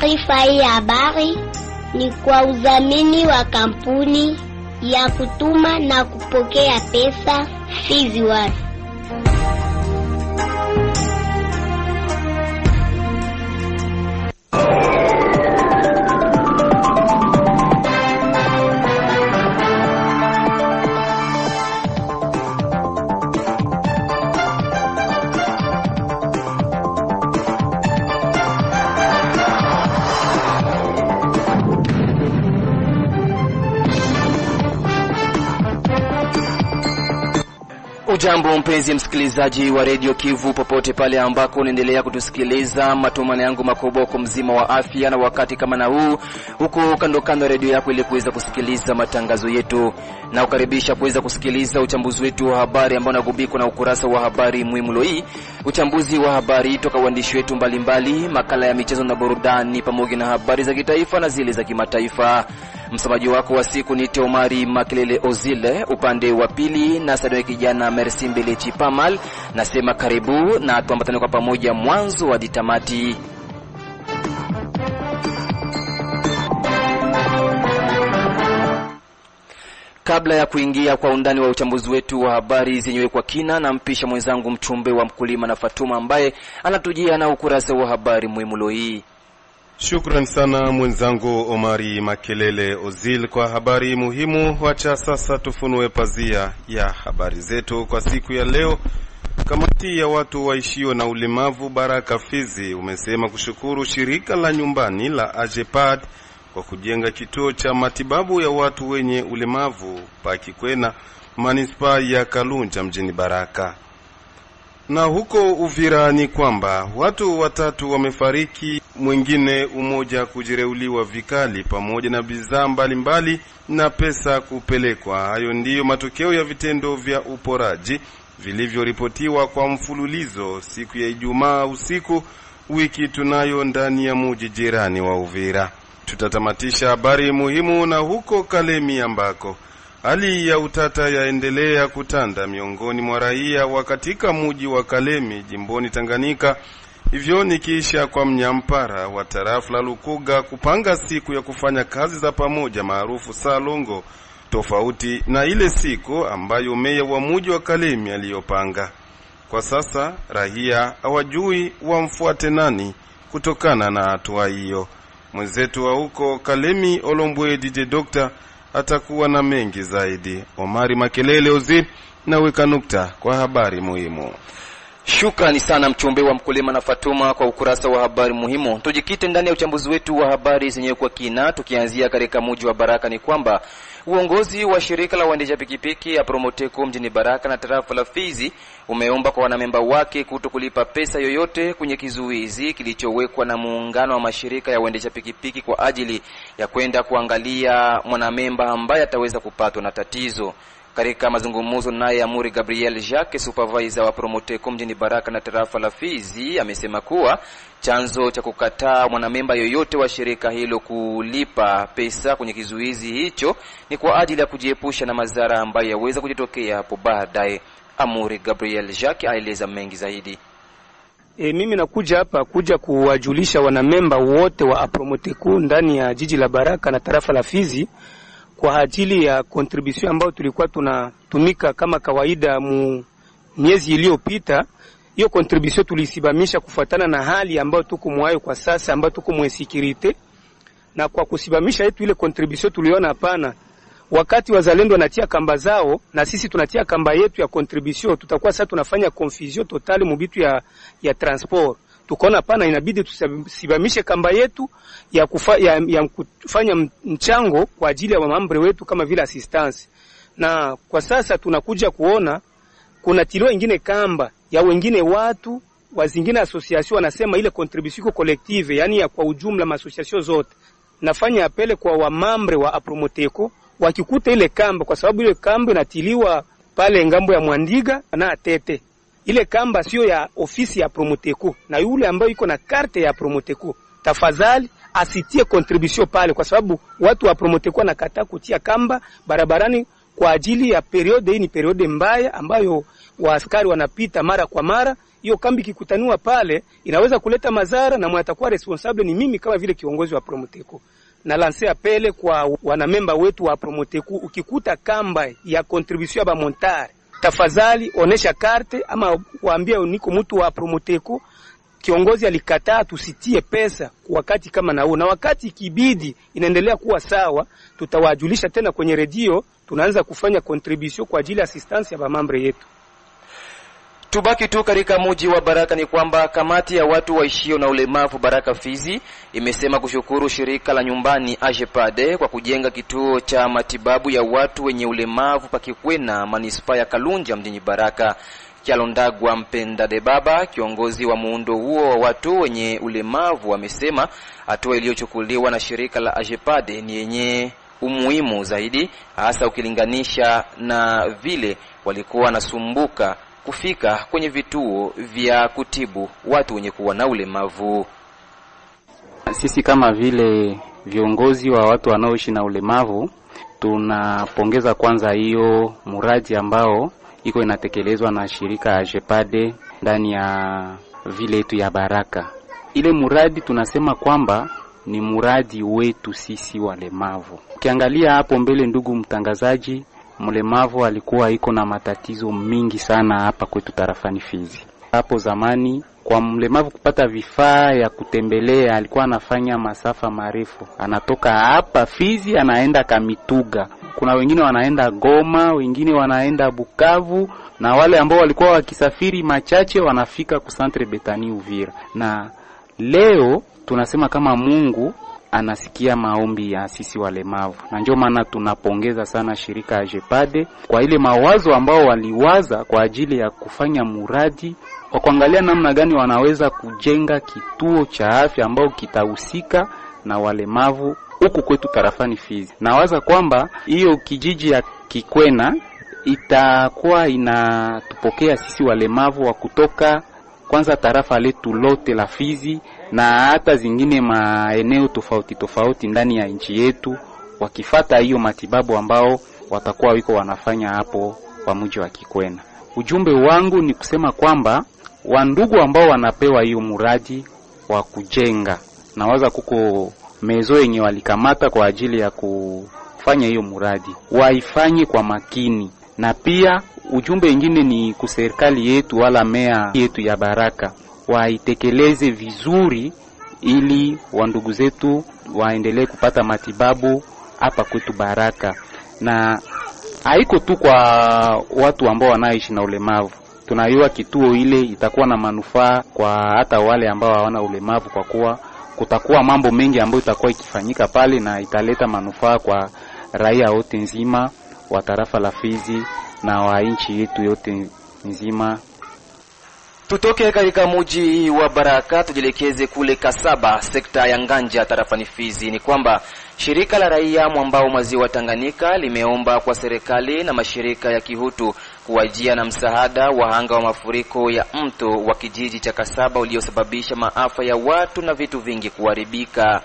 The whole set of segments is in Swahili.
Taarifa hii habari ni kwa udhamini wa kampuni ya kutuma na kupokea pesa Fiziwari. Ujambo mpenzi msikilizaji wa Radio Kivu popote pale ambako unaendelea kutusikiliza, matumani yangu makubwa kwa mzima wa afya na wakati kama na huu huko kando kando radio yako ili kuweza kusikiliza matangazo yetu, na ukaribisha kuweza kusikiliza uchambuzi wetu wa habari ambao unagubikwa na ukurasa wa habari muhimu leo. Uchambuzi wa habari toka waandishi wetu mbalimbali, makala ya michezo na burudani pamoja na habari za kitaifa na zile za kimataifa. Msamaji wako wa siku ni Omari Makelele Ozile, upande wa pili na Sadoe kijana Merci Mbele Chipamal. Nasema karibu na tuambatane kwa pamoja mwanzo hadi tamati. Kabla ya kuingia kwa undani wa uchambuzi wetu wa habari zenyewe kwa kina, na mpisha mwenzangu mchumbe wa mkulima na Fatuma ambaye anatujia na ukurasa wa habari muhimu leo hii. Shukrani sana mwenzangu Omari Makelele Ozil kwa habari muhimu. Wacha sasa tufunue pazia ya habari zetu kwa siku ya leo. Kamati ya watu waishio na ulemavu Baraka Fizi umesema kushukuru shirika la nyumbani la Ajepad kwa kujenga kituo cha matibabu ya watu wenye ulemavu Pakikwena, manispaa ya Kalunja mjini Baraka. Na huko Uvira ni kwamba watu 3 wamefariki, mwingine umoja kujireuliwa vikali, pamoja na bidhaa mbalimbali na pesa kupelekwa. Hayo ndiyo matokeo ya vitendo vya uporaji vilivyoripotiwa kwa mfululizo siku ya Ijumaa usiku wiki tunayo ndani ya mji jirani wa Uvira. Tutatamatisha habari muhimu na huko Kalemi ambako hali ya utata yaendelea kutanda miongoni mwa raia wa katika mji wa Kalemi jimboni Tanganyika. Hivyo nikiisha kwa mnyampara wa tarafa la Lukuga kupanga siku ya kufanya kazi za pamoja maarufu salongo, tofauti na ile siku ambayo meya wa mji wa Kalemi aliyopanga. Kwa sasa raia hawajui wamfuate nani kutokana na hatua hiyo. Mwenzetu wa huko Kalemi Olombwe DJ Doctor atakuwa na mengi zaidi. Omari Makelele Ozil na weka nukta kwa habari muhimu. Shukrani sana mchumbe wa mkulima na Fatuma kwa ukurasa wa habari muhimu. Tujikite ndani ya uchambuzi wetu wa habari zenyewe kwa kina, tukianzia katika mji wa Baraka. Ni kwamba uongozi wa shirika la waendesha pikipiki ya Promoteko mjini Baraka na tarafa la Fizi umeomba kwa wanamemba wake kutokulipa pesa yoyote kwenye kizuizi kilichowekwa na muungano wa mashirika ya waendesha pikipiki kwa ajili ya kwenda kuangalia mwanamemba ambaye ataweza kupatwa na tatizo. Katika mazungumzo naye Amuri Gabriel Jacques, supervisor wa Promoteko mjini Baraka na tarafa la Fizi, amesema kuwa chanzo cha kukataa mwanamemba yoyote wa shirika hilo kulipa pesa kwenye kizuizi hicho ni kwa ajili ya kujiepusha na madhara ambayo yaweza kujitokea hapo baadaye. Amuri Gabriel Jacques aeleza mengi zaidi. Mimi nakuja hapa kuwajulisha wanamemba wote wa Promoteko ndani ya jiji la Baraka na tarafa la Fizi kwa ajili ya contribution ambayo tulikuwa tunatumika kama kawaida miezi iliyopita. Hiyo contribution tulisibamisha kufuatana na hali ambayo tuko mwayo kwa sasa, ambayo tuko mwa security. Na kwa kusibamisha yetu ile contribution tuliona hapana, wakati wazalendo wanatia kamba zao na sisi tunatia kamba yetu ya contribution, tutakuwa sasa tunafanya confusion totali mubitu ya transport. Tukaona hapana, inabidi tusibamishe kamba yetu ya kufanya mchango kwa ajili ya mamambre wetu kama vile assistance. Na kwa sasa tunakuja kuona kuna tilo ingine kamba ya wengine watu wa zingine association wanasema ile contribution collective, yani ya kwa ujumla association zote. Nafanya apele kwa wamambre wa Promoteko wakikuta ile kamba, kwa sababu ile kamba inatiliwa pale ngambo ya Mwandiga na Atete. Ile kamba sio ya ofisi ya Promoteko, na yule ambaye iko na karte ya Promoteko tafadhali asitie contribution pale, kwa sababu watu wa Promoteko wanakataa kutia kamba barabarani kwa ajili ya periode hii. Ni periode mbaya ambayo waaskari wanapita mara kwa mara. hiyo kambi kikutaniwa pale inaweza kuleta madhara, na mwatakuwa responsable ni mimi kama vile kiongozi wa Promoteco. Na lancea pele kwa wanamemba wetu wa Promoteco, ukikuta kamba ya contribution ya ba montare, tafadhali onesha karte ama waambia niko mtu wa Promoteco, kiongozi alikataa tusitie pesa wakati kama na huo, na wakati kibidi inaendelea kuwa sawa, tutawajulisha tena kwenye redio, tunaanza kufanya contribution kwa ajili ya assistance ya mamambre yetu. Tubaki tu katika mji wa Baraka ni kwamba kamati ya watu waishio na ulemavu Baraka Fizi imesema kushukuru shirika la nyumbani AJEPADE kwa kujenga kituo cha matibabu ya watu wenye ulemavu Pakikwena, manispaa ya Kalunja mjini Baraka. Kialondagwa Mpenda de Baba, kiongozi wa muundo huo wa watu wenye ulemavu, amesema hatua iliyochukuliwa na shirika la AJEPADE ni yenye umuhimu zaidi, hasa ukilinganisha na vile walikuwa wanasumbuka kufika kwenye vituo vya kutibu watu wenye kuwa na ulemavu. Sisi kama vile viongozi wa watu wanaoishi na ulemavu tunapongeza kwanza hiyo muradi ambao iko inatekelezwa na shirika AJEPADE ndani ya vile yetu ya Baraka. Ile muradi tunasema kwamba ni muradi wetu sisi walemavu. Ukiangalia hapo mbele, ndugu mtangazaji, mlemavu alikuwa iko na matatizo mingi sana hapa kwetu tarafani Fizi. Hapo zamani kwa mlemavu kupata vifaa ya kutembelea alikuwa anafanya masafa marefu. Anatoka hapa Fizi anaenda Kamituga. Kuna wengine wanaenda Goma, wengine wanaenda Bukavu, na wale ambao walikuwa wakisafiri machache wanafika ku Centre Betani Uvira. Na leo tunasema kama Mungu anasikia maombi ya sisi walemavu, na ndio maana tunapongeza sana shirika AJEPADE kwa ile mawazo ambao waliwaza kwa ajili ya kufanya muradi wa kuangalia namna gani wanaweza kujenga kituo cha afya ambao kitahusika na walemavu huku kwetu tarafani Fizi. Nawaza kwamba hiyo kijiji ya Kikwena itakuwa inatupokea sisi walemavu wa kutoka kwanza tarafa letu lote la Fizi na hata zingine maeneo tofauti tofauti ndani ya nchi yetu, wakifata hiyo matibabu ambao watakuwa wiko wanafanya hapo kwa mji wa Kikwena. Ujumbe wangu ni kusema kwamba wandugu ambao wanapewa hiyo muradi wa kujenga, nawaza kuko mezo yenye walikamata kwa ajili ya kufanya hiyo muradi, waifanye kwa makini. Na pia ujumbe mwingine ni kuserikali yetu wala mea yetu ya Baraka, waitekeleze vizuri ili wandugu zetu waendelee kupata matibabu hapa kwetu Baraka. Na haiko tu kwa watu ambao wanaishi na ulemavu. Tunayua kituo ile itakuwa na manufaa kwa hata wale ambao hawana ulemavu, kwa kuwa kutakuwa mambo mengi ambayo itakuwa ikifanyika pale na italeta manufaa kwa raia wote nzima wa tarafa la Fizi na wa nchi yetu yote nzima. Tutoke katika mji wa Baraka tujelekeze kule Kasaba, sekta ya Nganja tarafani Fizi. Ni kwamba shirika la raia mwambao maziwa Tanganyika limeomba kwa serikali na mashirika ya kihutu kuwajia na msaada wahanga wa mafuriko ya mto wa kijiji cha Kasaba uliosababisha maafa ya watu na vitu vingi kuharibika.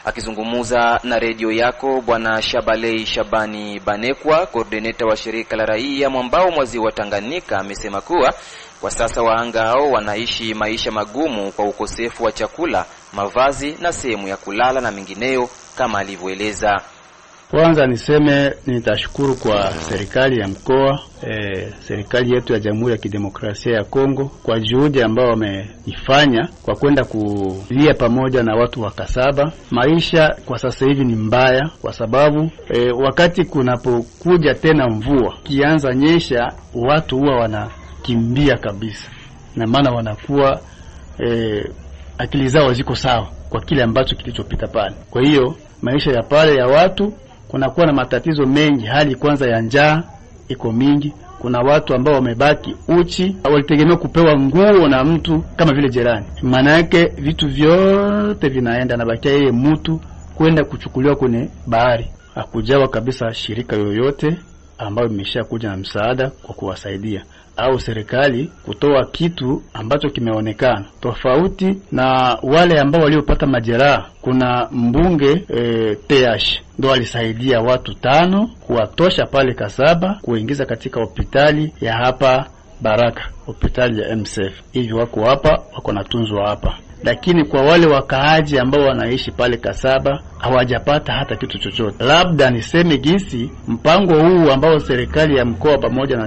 Akizungumuza na redio yako, Bwana Shabalei Shabani Banekwa, coordinator wa shirika la raia mwambao maziwa Tanganyika, amesema kuwa kwa sasa wahanga hao wanaishi maisha magumu kwa ukosefu wa chakula, mavazi na sehemu ya kulala na mengineyo kama alivyoeleza. Kwanza niseme nitashukuru kwa serikali ya mkoa, serikali yetu ya Jamhuri ya Kidemokrasia ya Kongo kwa juhudi ambao wameifanya kwa kwenda kulia pamoja na watu wa Kasaba. Maisha kwa sasa hivi ni mbaya kwa sababu wakati kunapokuja tena mvua kianza nyesha, watu huwa wanakimbia kabisa, na maana wanakuwa akili zao ziko sawa kwa kile ambacho kilichopita pale. Kwa hiyo maisha ya pale ya watu kunakuwa na matatizo mengi. Hali kwanza ya njaa iko mingi. Kuna watu ambao wamebaki uchi, walitegemea kupewa nguo na mtu kama vile jirani. Maana yake vitu vyote vinaenda na bakia yeye mtu kwenda kuchukuliwa kwenye bahari. Hakujawa kabisa shirika yoyote ambayo imeshakuja na msaada kwa kuwasaidia, au serikali kutoa kitu ambacho kimeonekana tofauti na wale ambao waliopata majeraha. Kuna mbunge TH ndo alisaidia watu 5 kuwatosha pale Kasaba kuingiza katika hospitali ya hapa Baraka, hospitali ya MSF. Hivi wako hapa, wako natunzwa hapa. Lakini kwa wale wakaaji ambao wanaishi pale Kasaba hawajapata hata kitu chochote. Labda niseme jinsi mpango huu ambao serikali ya mkoa pamoja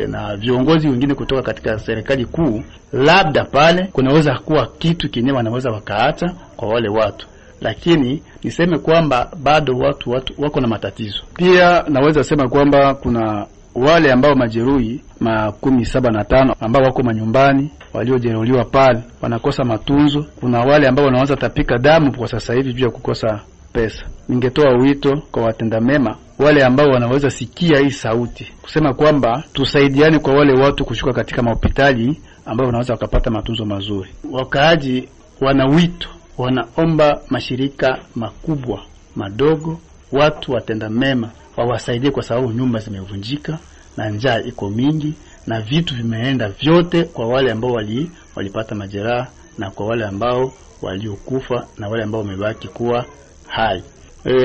na viongozi wengine kutoka katika serikali kuu, labda pale kunaweza kuwa kitu kinyewe wanaweza wakaacha kwa wale watu. Lakini niseme kwamba bado watu wako na matatizo. Pia naweza sema kwamba kuna wale ambao majeruhi 75 ambao wako manyumbani, waliojeruhiwa pale wanakosa matunzo. Kuna wale ambao wanaanza tapika damu kwa sasa hivi juu ya kukosa pesa. Ningetoa wito kwa watenda mema, wale ambao wanaweza sikia hii sauti, kusema kwamba tusaidiane kwa wale watu kushuka katika hospitali ambao wanaweza wakapata matunzo mazuri. Wakaaji wana wito, wanaomba mashirika makubwa, madogo, watu watenda mema wawasaidie, kwa sababu nyumba zimevunjika na njaa iko mingi na vitu vimeenda vyote, kwa wale ambao walipata majeraha na kwa wale ambao waliokufa na wale ambao wamebaki kuwa hai.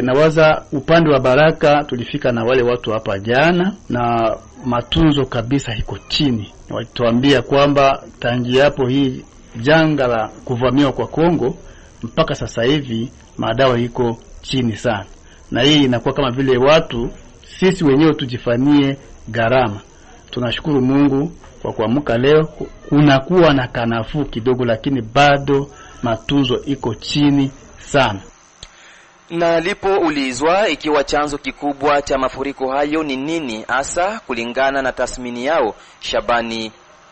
Nawaza upande wa Baraka tulifika na wale watu hapa jana na matunzo kabisa iko chini. Walituambia kwamba tangi hapo hii janga la kuvamiwa kwa Kongo mpaka sasa hivi madawa iko chini sana. Na hii inakuwa kama vile watu sisi wenyewe tujifanyie gharama. Tunashukuru Mungu kwa kuamka leo kunakuwa na kanafuu kidogo, lakini bado matunzo iko chini sana. Na lipoulizwa ikiwa chanzo kikubwa cha mafuriko hayo ni nini hasa kulingana na tathmini yao,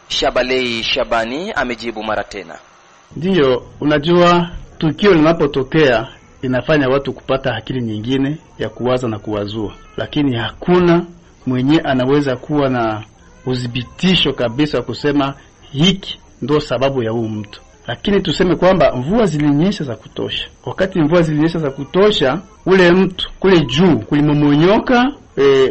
Shabalei Shabani amejibu mara tena. Ndiyo, unajua tukio linapotokea inafanya watu kupata akili nyingine ya kuwaza na kuwazua, lakini hakuna mwenye anaweza kuwa na udhibitisho kabisa kusema hiki ndio sababu ya huu mtu. Lakini tuseme kwamba mvua zilinyesha za kutosha. Wakati mvua zilinyesha za kutosha, ule mtu kule juu kulimomonyoka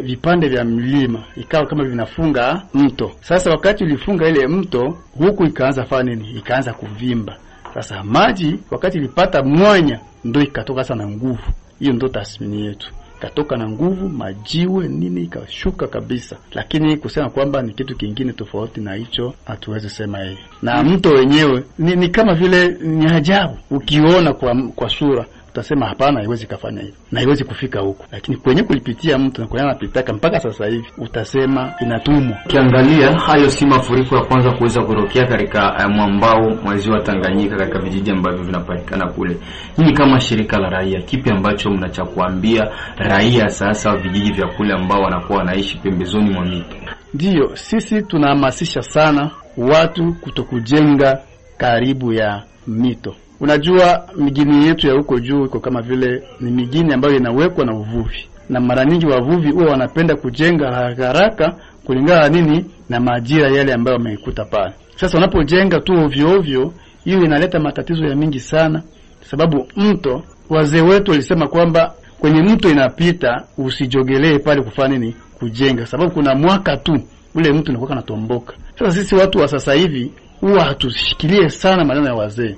vipande vya mlima ikawa kama vinafunga mto. Sasa wakati ulifunga ile mto, huku ikaanza fanya nini? Ikaanza kuvimba. Sasa maji wakati ilipata mwanya ndio ikatoka sana nguvu. Hiyo ndio tathmini yetu. Katoka na nguvu, majiwe nini ikashuka kabisa. Lakini kusema kwamba ni kitu kingine tofauti na hicho hatuwezi sema hivi. Na mto wenyewe ni kama vile ni ajabu. Ukiona kwa sura utasema hapana, haiwezi kufanya hivyo na haiwezi kufika huko. Lakini kwenye kulipitia mtu na kwenye anapitaka mpaka sasa hivi utasema inatumwa. Kiangalia hayo si mafuriko ya kwanza kuweza kurokea katika mwambao mwa ziwa Tanganyika katika vijiji ambavyo vinapatikana kule. Nyinyi kama shirika la raia, kipi ambacho mnachakuambia raia sasa vijiji vya kule ambao wanakuwa wanaishi pembezoni mwa mito? Ndiyo, sisi tunahamasisha sana watu kutokujenga karibu ya mito. Unajua migini yetu ya huko juu iko kama vile ni migini ambayo inawekwa na uvuvi. Na mara nyingi wavuvi huwa wanapenda kujenga haraka kulingana nini na majira yale ambayo wameikuta pale. Sasa wanapojenga tu ovyo ovyo, hiyo inaleta matatizo ya mingi sana. Sababu mto, wazee wetu walisema kwamba kwenye mto inapita usijogelee pale kufanya nini? Kujenga. Sababu kuna mwaka tu ule mto unakuwa unatomboka. Sasa sisi watu wa sasa hivi huwa hatushikilie sana maneno ya wazee.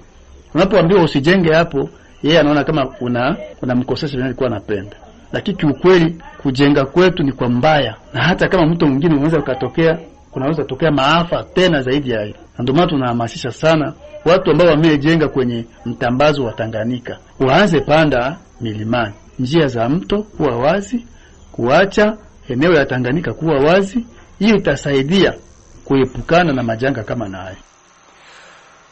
Unapoambiwa usijenge hapo, yeye anaona kama unamkosesha vile alikuwa anapenda. Lakini kiukweli kujenga kwetu ni kwa mbaya, na hata kama mtu mwingine unaweza ukatokea, kunaweza tokea maafa tena zaidi ya hiyo. Ndio maana tunahamasisha sana watu ambao wamejenga kwenye mtambazo wa Tanganyika waanze panda milimani. Njia za mto kuwa wazi, kuacha eneo la Tanganyika kuwa wazi, hiyo itasaidia kuepukana na majanga kama na haya.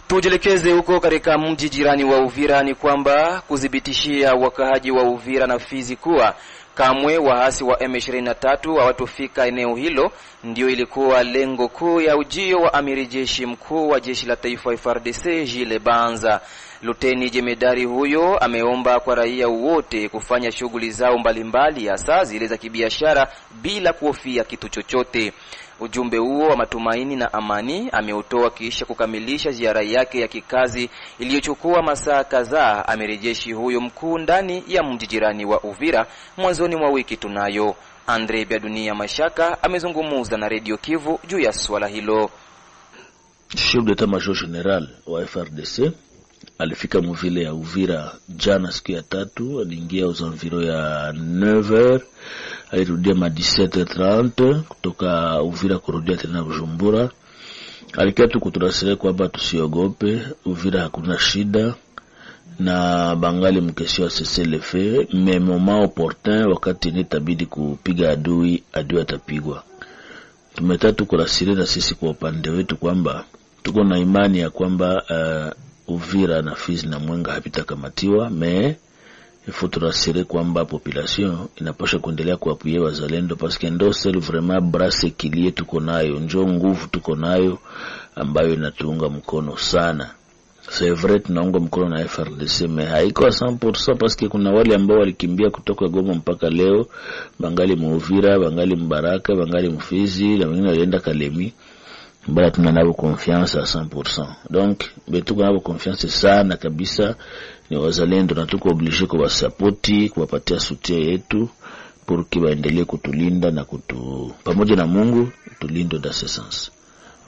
Tujelekeze huko katika mji jirani wa Uvira ni kwamba kudhibitishia wakahaji wa Uvira na Fizi kuwa kamwe waasi wa M23 hawatofika eneo hilo ndio ilikuwa lengo kuu ya ujio wa amiri jeshi mkuu wa jeshi la taifa FARDC Jules Banza. Luteni jemedari huyo ameomba kwa raia wote kufanya shughuli zao mbalimbali hasa zile za kibiashara bila kuhofia kitu chochote. Ujumbe huo wa matumaini na amani ameutoa kisha kukamilisha ziara yake ya kikazi iliyochukua masaa kadhaa amiri jeshi huyo mkuu ndani ya mji jirani wa Uvira mwanzoni mwa wiki tunayo. Andre Biadunia Mashaka amezungumza na Radio Kivu juu ya swala hilo. Chef d'état-major général wa FARDC alifika mvile ya Uvira jana siku ya 3, aliingia aux environs ya 9h, alirudia ma 17h30 kutoka Uvira kurudia tena Bujumbura. alikia tu kuturasire kwamba tusiogope, Uvira hakuna shida na bangali mkesio cesser le feu, mais moment opportun, wakati nitabidi kupiga adui atapigwa. Tumetatu kurasire na sisi kwa upande wetu kwamba tuko na imani ya kwamba Uvira na Fizi na Mwenga habitakamatiwa, mais il faut turasire kwamba population inapaswa kuendelea kuapuye wazalendo, parce que ndo seul vraiment brasse kilie tuko nayo, njo nguvu tuko nayo ambayo inatuunga mkono sana. C'est vrai tunaunga mkono na FRDC, mais haiko 100% parce que kuna wale ambao walikimbia kutoka Goma mpaka leo, bangali Uvira, bangali Mbaraka, bangali Mfizi, na wengine walienda Kalemi. Mbona tunanabo confiance à 100%. Donc betu kunabo confiance sana kabisa ni wazalendo, na tuko obligé kwa support, kuwapatia soutien yetu pour que baendelee kutulinda na pamoja na Mungu tulinde dans ce sens.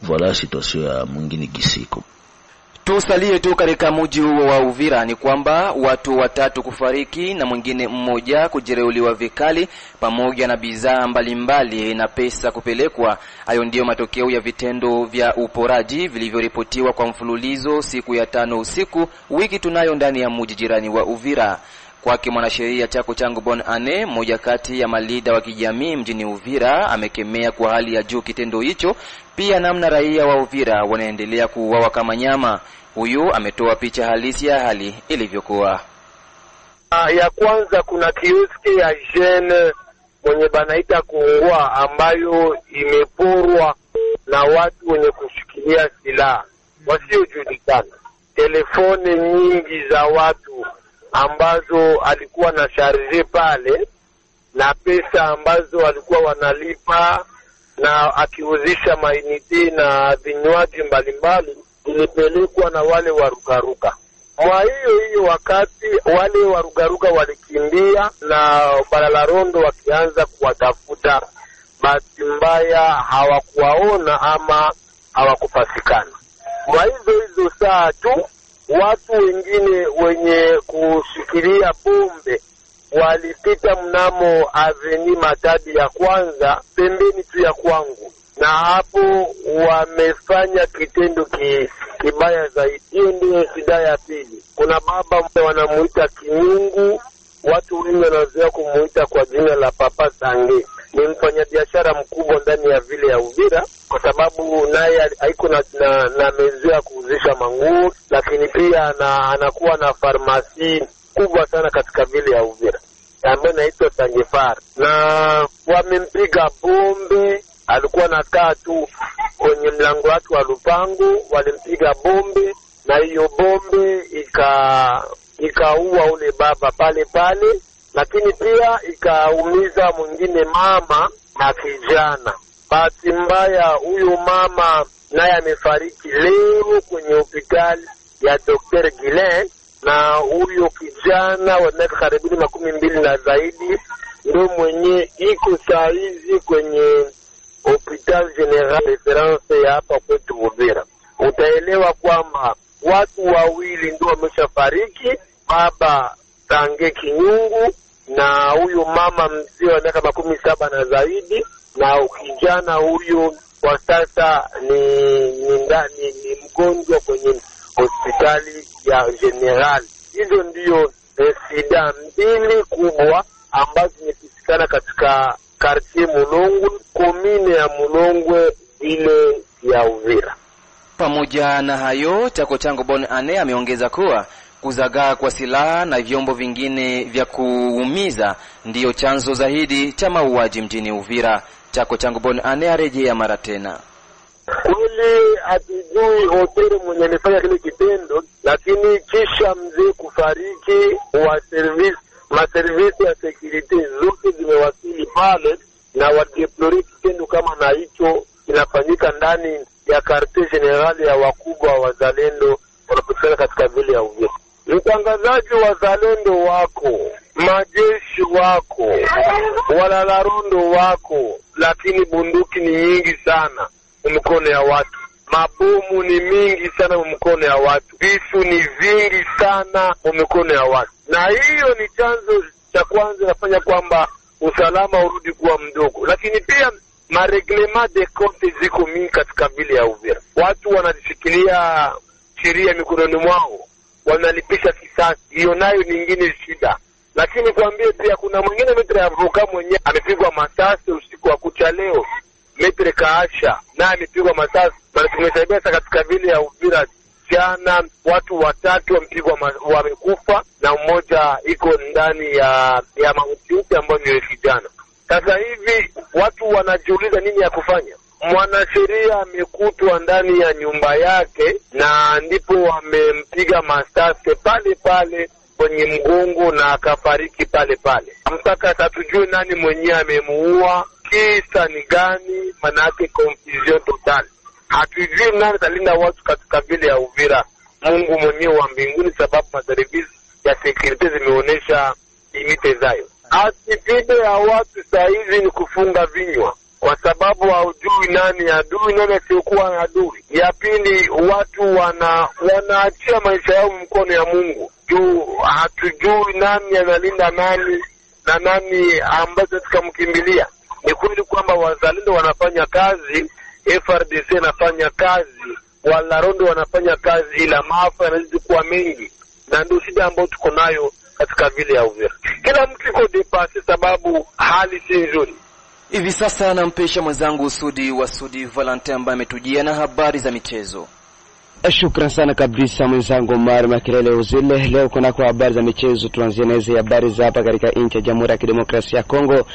Voilà situation ya mwingine Gisiko. Tusalie tu katika mji huo wa Uvira ni kwamba watu 3 kufariki na mwingine mmoja kujeruhiwa vikali, pamoja na bidhaa mbalimbali na pesa kupelekwa. Hayo ndio matokeo ya vitendo vya uporaji vilivyoripotiwa kwa mfululizo siku ya 5 usiku wiki tunayo ndani ya mji jirani wa Uvira. Kwake mwanasheria Chako Changu Bon Ane, mmoja kati ya malida wa kijamii mjini Uvira, amekemea kwa hali ya juu kitendo hicho, pia namna raia wa Uvira wanaendelea kuuawa kama nyama. Huyu ametoa picha halisi ya hali ilivyokuwa. Ya kwanza, kuna kioski ya jene mwenye banaita Kungwa ambayo imeporwa na watu wenye kushikilia silaha wasiojulikana. Telefoni nyingi za watu ambazo alikuwa na charge pale na pesa ambazo alikuwa wanalipa na akiuzisha mainiti na vinywaji mbalimbali ilipelekwa na wale warugaruga. Kwa hiyo wakati wale warugaruga walikimbia na Balalarondo wakianza kuwatafuta, bahati mbaya hawakuwaona ama hawakupatikana. Kwa hizo saa tu watu wengine wenye kushikilia bombe walipita mnamo Aveni Matadi ya kwanza pembeni tu ya kwangu, na hapo wamefanya kitendo kibaya zaidi. Hiyo ndio shida ya pili. Kuna baba wanamuita Kinyungu, watu wengi wanazoea kumuita kwa jina la Papa Sange. Ni mfanyabiashara mkubwa ndani ya vile ya Uvira, kwa sababu naye haiko na mezoea kuuzisha manguo, lakini pia anakuwa na farmasi kubwa sana katika vile ya Uvira ambayo inaitwa Sangefar. Na wamempiga bombe, alikuwa nakaa tu kwenye mlango wake wa lupango, walimpiga bombe na hiyo bombe ikaua ule baba pale pale, lakini pia ikaumiza mwingine mama na kijana. Bahati mbaya huyo mama naye amefariki leo kwenye hospitali ya Dr. Gilen, na huyo kijana wa miaka karibuni 12 na zaidi ndio mwenye iko saizi kwenye Hospital General Reference ya hapa kwetu Uvira. Utaelewa kwamba watu wawili ndio wameshafariki, baba Sange Kinyungu na huyo mama mzee wa miaka 17 na zaidi, na kijana huyo kwa sasa ni mgonjwa kwenye hospitali ya General. Hizo ndio shida mbili kubwa ambazo zimepatikana katika quartier Mulongwe, komine ya Mulongwe ile ya Uvira. Pamoja na hayo, Chako Changu Bon Ane ameongeza kuwa kuzagaa kwa silaha na vyombo vingine vya kuumiza ndiyo chanzo zaidi cha mauaji mjini Uvira. Chako Changu Bon Ane arejea mara tena. Kweli hatujui hoteli mwenye alifanya kile kitendo, lakini kisha mzee kufariki maservisi ya security zote zimewasili pale na wadeplore kitendo kama na hicho kinafanyika ndani ya quartier general ya wakubwa wa wazalendo wanapatikana katika vile ya Uvira. Mtangazaji, wazalendo wako, majeshi wako, Balalarondo wako, lakini bunduki ni nyingi sana mkono ya watu, mabomu ni mingi sana mkono ya watu, visu ni vingi sana mkono ya watu, na hiyo ni chanzo cha kwanza nafanya kwamba usalama urudi kuwa mdogo. Lakini pia mareglement de compte ziko mingi katika vile ya Uvira. Watu wanajishikilia sheria mikononi mwao, wanalipisha kisasi. Hiyo nayo nyingine shida. Lakini kuambie pia kuna mwingine metre avoka mwenye amepigwa masasi usiku wa kucha leo. Metre Kaasha na amepigwa masasi. Na tumesaidia katika vile ya Uvira jana watu 3 wamekufa na mmoja iko ndani ya mahusiano ambayo ni vijana. Sasa hivi watu wanajiuliza nini ya kufanya. Mwanasheria amekutwa ndani ya nyumba yake na ndipo wamempiga masasi pale pale kwenye mgongo na akafariki pale pale. Mpaka hatujue nani mwenyewe amemuua, kisa ni gani, manake confusion total. Hatujui nani atalinda watu katika vile ya Uvira. Mungu mwenyewe wa mbinguni, sababu maservisi ya security zimeonesha limite zayo. Atipide ya watu saizi ni kufunga vinywa, kwa sababu haujui nani adui, nani asiokuwa adui. Ya pili, watu wanaachia maisha yao mkono ya Mungu. Hatujui nani analinda nani na nani ambazo tukamkimbilia. Ni kweli kwamba wazalendo wanafanya kazi, FRDC wanafanya kazi, walarondo wanafanya kazi, ila maafa yanazidi kuwa mengi, na ndio shida ambayo tuko nayo katika vile ya Uvira. Kila mtu iko depasi sababu hali si nzuri. Hivi sasa nampesha mwenzangu Sudi Valentin ambaye ametujia na habari za michezo. Shukran sana kabisa mwenzangu Omar Makelele Uzile. Leo kuna kwa habari za michezo, tuanzie na hizo habari za hapa katika nchi ya Jamhuri ya Kidemokrasia ya Kongo,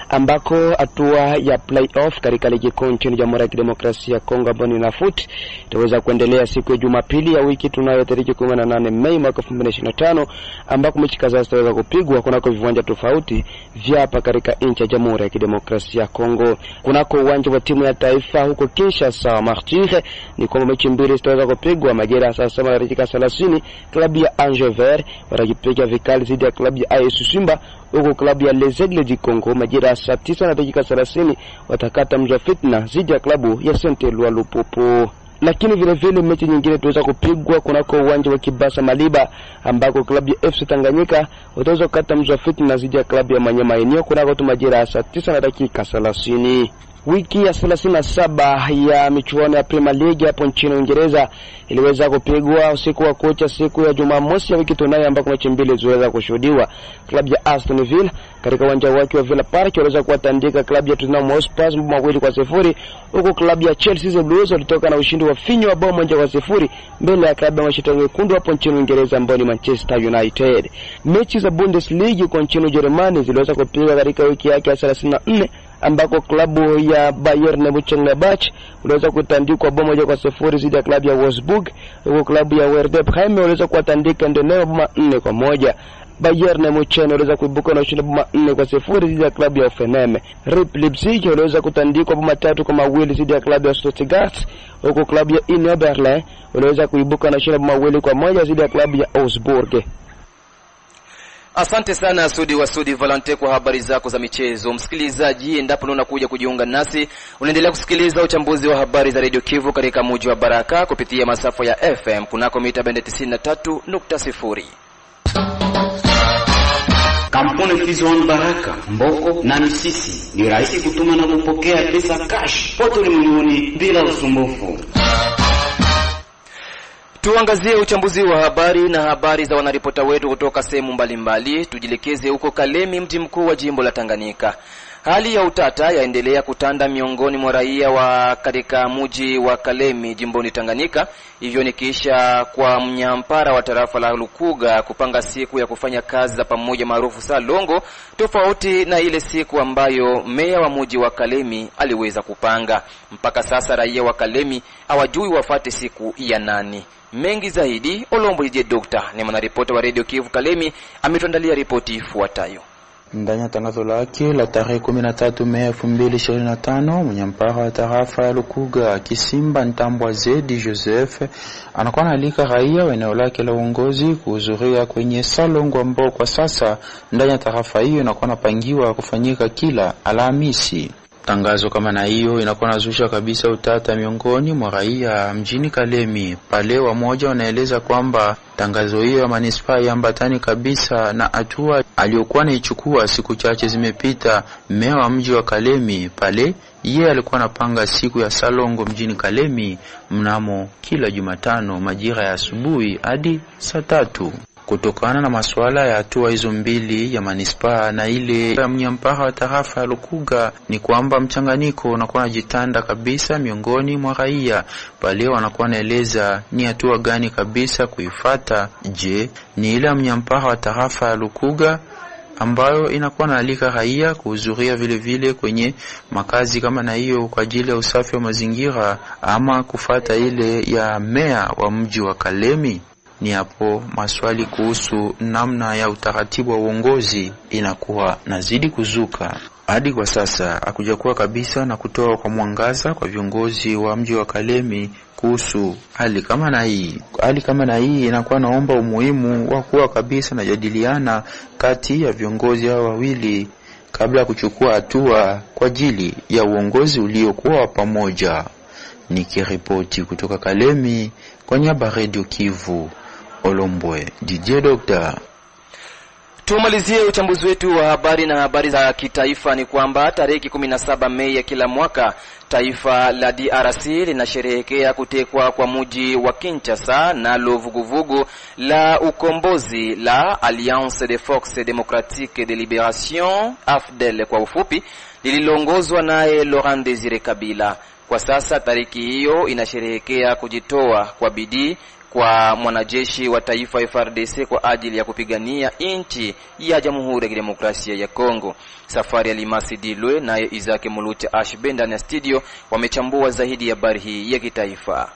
ambako hatua ya playoff katika ligi kuu nchini Jamhuri ya Kidemokrasia ya Kongo ambayo ni NAFUT itaweza kuendelea siku ya Jumapili ya wiki tunayo tariki 18 Mei mwaka 2025, ambako mechi kadhaa zitaweza kupigwa kunako viwanja tofauti vya hapa katika nchi ya Jamhuri ya Kidemokrasia ya Kongo. Kunako uwanja wa timu ya taifa huko Kinshasa Martyrs ni kwamba mechi mbili zitaweza kupigwa majira saa 7 dakika 30. Klabu ya Angers Vert watakipiga vikali dhidi ya klabu ya AS Simba, huko klabu ya Les Aigles du Congo majira saa 9 na dakika 30 watakata mja fitna dhidi ya klabu ya Saint-Eloi Lupopo. Lakini vile vile mechi nyingine tuweza kupigwa kunako uwanja wa Kibasa Maliba, ambako klabu ya FC Tanganyika wataweza kukata mja fitna dhidi ya klabu ya Manyema Eneo kunako majira saa 9 na dakika 30. Wiki ya 37 ya michuano ya Premier League hapo nchini Uingereza iliweza kupigwa usiku wa kucha siku ya Jumamosi ya wiki tunayo, ambako mechi mbili ziliweza kushuhudiwa. Klabu ya Aston Villa katika uwanja wake wa Villa Park iliweza kuwatandika klabu ya Tottenham Hotspur 2-0, huko klabu ya Chelsea Blues walitoka na ushindi wa finyo wa bao 1-0 mbele ya klabu ya Manchester United hapo nchini Uingereza ambayo ni Manchester United. Mechi za Bundesliga kwa nchini Ujerumani ziliweza kupigwa katika wiki yake ya 34, ambako klabu ya Bayern Mönchengladbach waliweza kutandikwa bao 1-0 dhidi ya klabu ya Wolfsburg, huko klabu ya Werder Bremen waliweza kuwatandika Ndeneo bao 4-1. Bayern Mönchengladbach waliweza kuibuka na ushindi bao 4-0 dhidi ya klabu ya Hoffenheim. RB Leipzig waliweza kutandikwa bao 3-2 dhidi ya klabu ya Stuttgart, huko klabu ya Union Berlin waliweza kuibuka na ushindi bao 2-1 dhidi ya klabu ya Augsburg. Asante sana Sudi Valente kwa habari zako za michezo. Msikilizaji, endapo unakuja kujiunga nasi, unaendelea kusikiliza uchambuzi wa habari za Radio Kivu katika mji wa Baraka kupitia masafa ya FM kunako mita bende 93.0. Kampuni Kizwan Baraka, Mboko na Misisi ni rahisi kutuma na kupokea pesa cash pote ulimwenguni bila usumbufu. Tuangazie uchambuzi wa habari na habari za wanaripota wetu kutoka sehemu mbalimbali. Tujielekeze huko Kalemi, mji mkuu wa jimbo la Tanganyika. Hali ya utata yaendelea kutanda miongoni mwa raia wa katika mji wa Kalemi jimboni Tanganyika. Hivyo ni kisha kwa mnyampara wa tarafa la Lukuga kupanga siku ya kufanya kazi za pamoja maarufu Salongo, tofauti na ile siku ambayo meya wa mji wa Kalemi aliweza kupanga. Mpaka sasa raia wa Kalemi hawajui wafate siku ya nani. Mengi zaidi Olombo Ije Dokta ni mwanaripota wa Radio Kivu Kalemi ametuandalia ripoti ifuatayo. Ndani ya tangazo lake la tarehe 13 Mei 2025, mnyampara wa tarafa ya Lukuga Kisimba Ntambwa Zedi Joseph anakuwa analika raia wa eneo lake la uongozi kuhudhuria kwenye Salongo ambao kwa sasa ndani ya tarafa hiyo inakuwa inapangiwa kufanyika kila Alhamisi. Tangazo kama na hiyo inakuwa nazusha kabisa utata miongoni mwa raia mjini Kalemi. Pale wamoja wanaeleza kwamba tangazo hiyo ya manispaa yambatani kabisa na hatua aliyokuwa anaichukua siku chache zimepita meya wa mji wa Kalemi. Pale yeye alikuwa anapanga siku ya salongo mjini Kalemi mnamo kila Jumatano majira ya asubuhi hadi saa 3. Kutokana na masuala ya hatua hizo mbili ya manispaa na ile ya mnyampara wa tarafa ya Lukuga, ni kwamba mchanganyiko unakuwa unajitanda kabisa miongoni mwa raia. Pale wanakuwa naeleza ni hatua gani kabisa kuifata. Je, ni ile ya mnyampara wa tarafa ya Lukuga ambayo inakuwa naalika raia kuhudhuria vile vile kwenye makazi kama na hiyo kwa ajili ya usafi wa mazingira, ama kufata ile ya meya wa mji wa Kalemi? Ni hapo maswali kuhusu namna ya utaratibu wa uongozi inakuwa nazidi kuzuka. Hadi kwa sasa hakujakuwa kabisa na kutoa kwa mwangaza kwa viongozi wa mji wa Kalemi kuhusu hali kama na hii. Hali kama na hii inakuwa naomba umuhimu wa kuwa kabisa na jadiliana kati ya viongozi hao wawili kabla ya kuchukua hatua kwa ajili ya uongozi uliokuwa pamoja. Nikiripoti kutoka Kalemi kwa niaba Radio Kivu, Olombwe, DJ Doctor. Tumalizie uchambuzi wetu wa habari na habari za kitaifa ni kwamba tarehe 17 Mei ya kila mwaka taifa la DRC linasherehekea kutekwa kwa mji wa Kinshasa na vuguvugu la ukombozi la Alliance des Forces Démocratiques de Libération, AFDL kwa ufupi, lililoongozwa naye Laurent Désiré Kabila. Kwa sasa tariki hiyo inasherehekea kujitoa kwa bidii kwa mwanajeshi wa taifa FARDC kwa ajili ya kupigania nchi ya Jamhuri ya Kidemokrasia ya Kongo. Safari ya Limasi Dilwe naye Isaac Mulucha Ashbe ndani ya studio wamechambua zaidi ya habari hii ya kitaifa.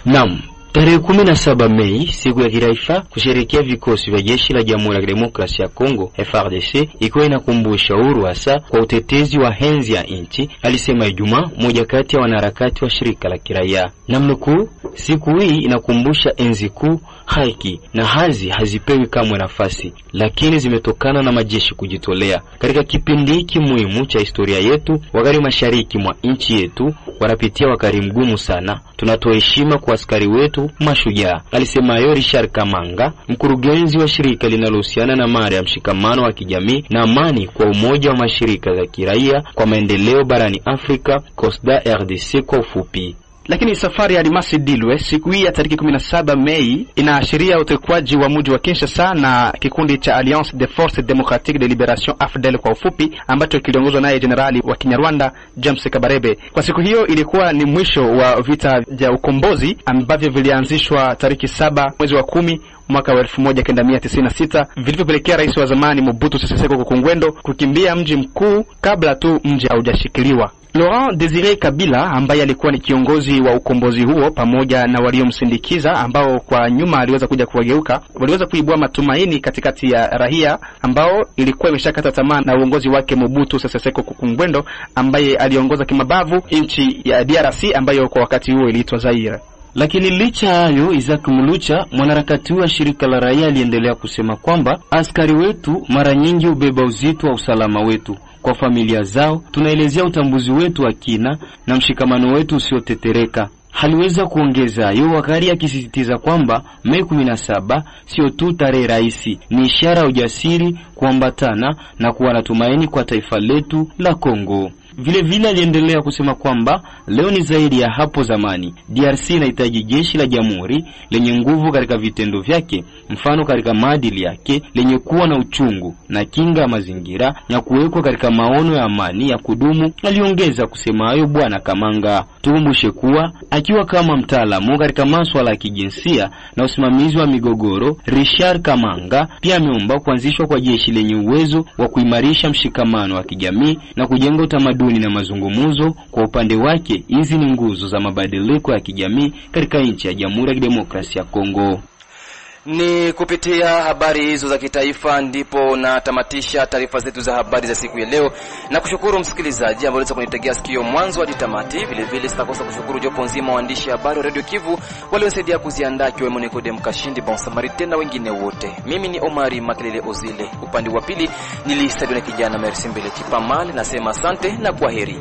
Naam. Tarehe 17 Mei, siku ya kitaifa kusherehekea vikosi vya jeshi la Jamhuri ya Kidemokrasia ya Kongo FARDC, iko inakumbusha uhuru hasa kwa utetezi wa henzi ya nchi, alisema Ijumaa mmoja kati ya wanaharakati wa shirika la kiraia. Namnukuu, siku hii inakumbusha enzi kuu, haki na hazi hazipewi kamwe nafasi, lakini zimetokana na majeshi kujitolea. Katika kipindi hiki muhimu cha historia yetu, wakati mashariki mwa nchi yetu wanapitia wakati mgumu sana, tunatoa heshima kwa askari wetu mashujaa, alisema Richard Kamanga, mkurugenzi wa shirika linalohusiana na mara ya mshikamano wa kijamii na amani kwa umoja wa mashirika za kiraia kwa maendeleo barani Afrika, COSDA RDC kwa ufupi. Lakini safari ya Limasi Dilwe siku hii ya tarehe 17 Mei inaashiria utekwaji wa mji wa Kinshasa na kikundi cha Alliance des Forces Démocratiques de Libération, AFDL kwa ufupi, ambacho kiliongozwa naye Generali wa Kinyarwanda James Kabarebe. Kwa siku hiyo ilikuwa ni mwisho wa vita vya ukombozi ambavyo vilianzishwa tarehe 7 mwezi wa 10 mwaka wa 1996, vilivyopelekea rais wa zamani Mobutu Sese Seko Kungwendo kukimbia mji mkuu kabla tu mji haujashikiliwa. Laurent Désiré Kabila ambaye alikuwa ni kiongozi wa ukombozi huo pamoja na waliomsindikiza ambao kwa nyuma aliweza kuja kuwageuka, waliweza kuibua matumaini katikati ya raia ambao ilikuwa imeshakata tamaa na uongozi wake Mobutu Sese Seko Kungwendo ambaye aliongoza kimabavu nchi ya DRC ambayo kwa wakati huo iliitwa Zaire. Lakini licha hayo, Isaac Mulucha, mwanaharakati wa shirika la raia, aliendelea kusema kwamba askari wetu mara nyingi ubeba uzito wa usalama wetu. Kwa familia zao tunaelezea utambuzi wetu wa kina na mshikamano wetu usiotetereka. Haliweza kuongeza hiyo wakati akisisitiza kwamba Mei 17 sio tu tarehe rahisi, ni ishara ya ujasiri, kuambatana na kuwa na tumaini kwa taifa letu la Kongo. Vile vile aliendelea kusema kwamba leo ni zaidi ya hapo zamani. DRC inahitaji jeshi la jamhuri lenye nguvu katika vitendo vyake, mfano katika maadili yake lenye kuwa na uchungu na kinga ya mazingira na kuwekwa katika maono ya amani ya kudumu, aliongeza kusema hayo bwana Kamanga. Tukumbushe kuwa akiwa kama mtaalamu katika masuala ya kijinsia na usimamizi wa migogoro, Richard Kamanga pia ameomba kuanzishwa kwa jeshi lenye uwezo wa kuimarisha mshikamano wa kijamii na kujenga utamaduni na mazungumzo. Kwa upande wake, hizi ni nguzo za mabadiliko ya kijamii katika nchi ya Jamhuri ya Kidemokrasia ya Kongo. Ni kupitia habari hizo za kitaifa ndipo natamatisha taarifa zetu za habari za siku ya leo, na kushukuru msikilizaji ambaye uliweza kunitegea sikio mwanzo hadi tamati. Vile vile sitakosa kushukuru jopo nzima waandishi habari wa Radio Kivu waliosaidia kuziandaa, kiwemo Nikodem Kashindi, Bon Samaritan na wengine wote. Mimi ni Omari Makelele Ozile, upande wa pili nilistadio na kijana Merci Mbele Chipamali. Nasema asante na kwaheri.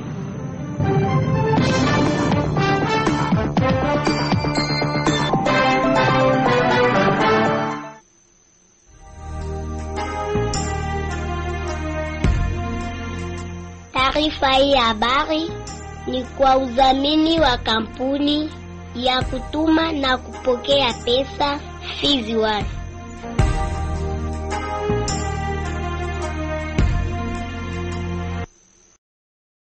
Taarifa hii ya habari ni kwa udhamini wa kampuni ya kutuma na kupokea pesa Fizi One.